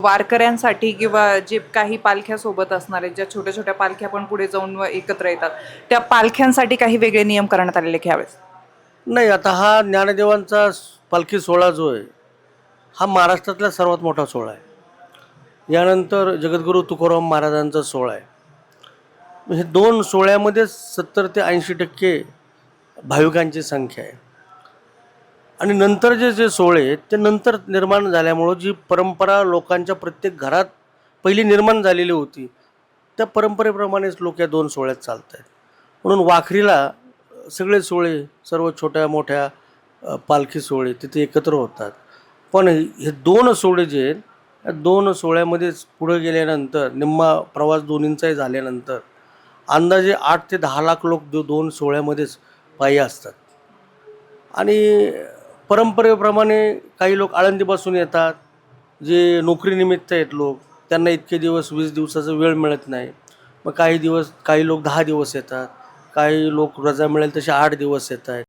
वारकऱ्यांसाठी किंवा जे काही पालख्या सोबत असणार आहेत, ज्या छोट्या-छोट्या पालख्या पण पुढे जाऊन एकत्र येतात, त्या पालख्यांसाठी काही वेगळे नियम करण्यात आलेले की यावेळेस? नाही, आता हा ज्ञानदेवांचा पालखी सोहळा जो आहे, हा महाराष्ट्रातला सर्वात मोठा सोहळा आहे. यानंतर जगद्गुरू तुकोराम महाराजांचा सोहळा आहे. हे दोन सोहळ्यामध्येच 70 ते 80% भाविकांची संख्या आहे. आणि नंतर जे जे सोहळे आहेत ते नंतर निर्माण झाल्यामुळं जी परंपरा लोकांच्या प्रत्येक घरात पहिली निर्माण झालेली होती, त्या परंपरेप्रमाणेच लोक या दोन सोहळ्यात चालत आहेत. म्हणून वाखरीला सगळे सोहळे, सर्व छोट्या मोठ्या पालखी सोहळे तिथे एकत्र होतात. पण हे दोन सोहळे जे आहेत, या दोन सोहळ्यामध्येच पुढे गेल्यानंतर निम्मा प्रवास दोन्हींचाही झाल्यानंतर अंदाजे 8 ते 10 लाख लोक दोन सोहळ्यामध्येच पायी असतात. आणि परंपरेप्रमाणे काही लोक आळंदीपासून येतात, जे नोकरीनिमित्त आहेत लोक, त्यांना इतके दिवस 20 दिवसाचा वेळ मिळत नाही. मग काही लोक 10 दिवस येतात, काही लोक रजा मिळेल तसे 8 दिवस येत आहेत.